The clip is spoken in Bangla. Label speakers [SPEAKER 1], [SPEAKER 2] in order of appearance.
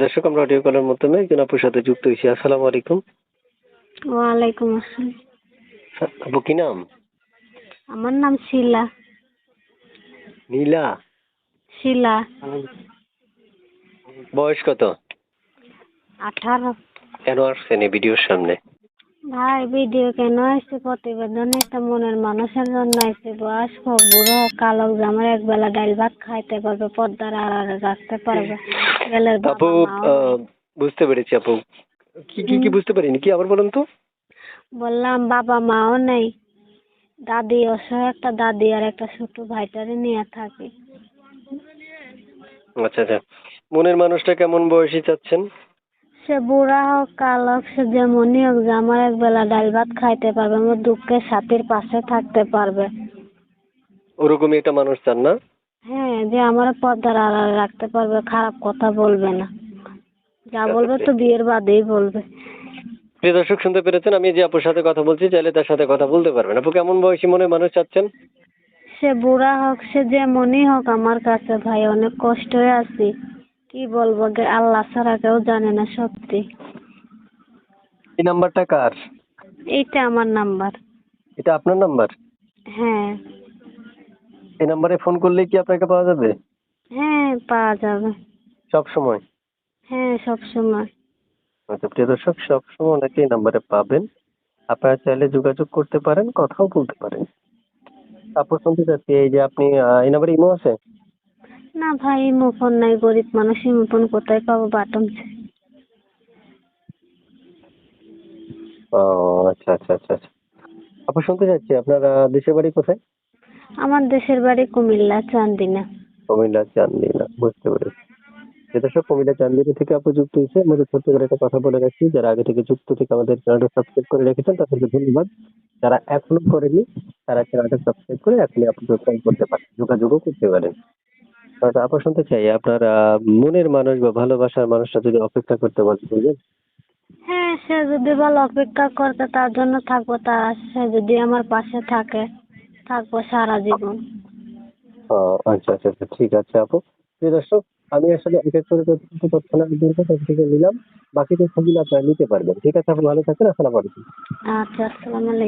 [SPEAKER 1] দর্শক, আমরা অডিও কলের মাধ্যমে একজন আপুর সাথে যুক্ত হয়েছি। আসসালামু আলাইকুম।
[SPEAKER 2] ওয়ালাইকুম আসসালাম।
[SPEAKER 1] আপু কি নাম?
[SPEAKER 2] আমার নাম শিলা।
[SPEAKER 1] নীলা।
[SPEAKER 2] শিলা।
[SPEAKER 1] বয়স কত?
[SPEAKER 2] 18।
[SPEAKER 1] কেন আসছেন এই ভিডিওর সামনে?
[SPEAKER 2] ভাই, ভিডিও কেন আসছে? প্রতিবেদন একটা মনের মানুষের জন্য আসছে। বয়স হোক, বুড়ো হোক, কালো হোক, আমার একবেলা ডাল ভাত খাইতে পারবে, পর্দার আড়ালে রাখতে পারবে। গেলের
[SPEAKER 1] আপু,
[SPEAKER 2] বাবা মাও নেই।
[SPEAKER 1] বুঝতে পেরেছি আপু। কি কি কি
[SPEAKER 2] হুম,
[SPEAKER 1] বুঝতে পারিনি, কি আবার বলুন তো?
[SPEAKER 2] বললাম বাবা মাও নেই। দাদি অসহায়, একটা দাদি আর একটা ছোট ভাইটারে নিয়ে থাকি।
[SPEAKER 1] আচ্ছা আচ্ছা, মনের মানুষটা কেমন বয়সী চাচ্ছেন?
[SPEAKER 2] সে বুড়া হোক, কালো হোক, সে যেমনই হোক, যে আমার একবেলা ডাল ভাত খাইতে পারবে, আমার দুঃখের সাথীর পাশে থাকতে পারবে।
[SPEAKER 1] ওরকমই একটা মানুষ চান না?
[SPEAKER 2] হ্যাঁ, যে আমার পর্দার আড়ালে রাখতে পারবে, খারাপ কথা বলবে না। যা বলবে তো বিয়ের বাদেই বলবে।
[SPEAKER 1] প্রিয় দর্শক, শুনতে পেরেছেন, আমি যে আপুর সাথে কথা বলছি, চাইলে তার সাথে কথা বলতে পারবেন। আপু কেমন বয়সী মনের মানুষ চাচ্ছেন?
[SPEAKER 2] সে বুড়া হোক, সে যেমনই হোক, আমার কাছে ভাই অনেক কষ্ট হয়ে আছি। কি বলবো গে, আল্লাহ ছাড়া কেউ জানে না সত্যি।
[SPEAKER 1] এই নাম্বারটা কার?
[SPEAKER 2] এইটা আমার নাম্বার।
[SPEAKER 1] এটা আপনার নাম্বার?
[SPEAKER 2] হ্যাঁ।
[SPEAKER 1] এই নাম্বারে ফোন করলে কি আপনাকে পাওয়া যাবে
[SPEAKER 2] হ্যাঁ, পাওয়া যাবে।
[SPEAKER 1] সব সময়?
[SPEAKER 2] হ্যাঁ, সব সময়।
[SPEAKER 1] আচ্ছা প্রিয় দর্শক, সবসময় ওনাকে এই নাম্বারে পাবেন। আপনারা চাইলে যোগাযোগ করতে পারেন, কথাও বলতে পারেন। তারপর শুনতে চাচ্ছি, এই যে আপনি এই নাম্বারে ইমো আছে?
[SPEAKER 2] না ভাই, ইমো ফোন নাই, গরিব মানুষ, ইমো ফোন কোথায় পাবো? বাটন চাই।
[SPEAKER 1] ও আচ্ছা আচ্ছা আচ্ছা আচ্ছা। আপু শুনতে চাচ্ছি, আপনার দেশের বাড়ি কোথায়?
[SPEAKER 2] আমার দেশের বাড়ি কুমিল্লা, চান্দিনা।
[SPEAKER 1] কুমিল্লা চান্দিনা, বুঝতে পেরেছি। যে দর্শক, কুমিল্লা চান্দিনা থেকে আপু যুক্ত হয়েছে, আমাদের ছোট্ট করে একটা কথা বলে রাখছি, যারা আগে থেকে যুক্ত থেকে আমাদের চ্যানেলটা সাবস্ক্রাইব করে রেখেছেন তাদেরকে ধন্যবাদ। যারা এখনো করেনি, তারা চ্যানেলটা সাবস্ক্রাইব করে এখনই আপনাদের কল করতে পারেন, যোগাযোগও করতে পারেন। আপু শুনতে চাই, আপনার মনের মানুষ বা ভালোবাসার মানুষটা যদি অপেক্ষা করতে বলে, বুঝলেন?
[SPEAKER 2] হ্যাঁ, সে যদি বলে অপেক্ষা করতে, তার জন্য থাকবো। সে যদি আমার পাশে থাকে, থাকবো সারা জীবন।
[SPEAKER 1] ও আচ্ছা আচ্ছা আচ্ছা, ঠিক আছে আপু। প্রিয় দর্শক, আমি আসলে এক এক করে যতটুকু তথ্য দরকার তত থেকে নিলাম, বাকি তথ্যগুলো আপনারা নিতে পারবেন। ঠিক আছে আপু, ভালো থাকেন। আসসালামু আলাইকুম।
[SPEAKER 2] আচ্ছা, আসসালামু আলাইকুম।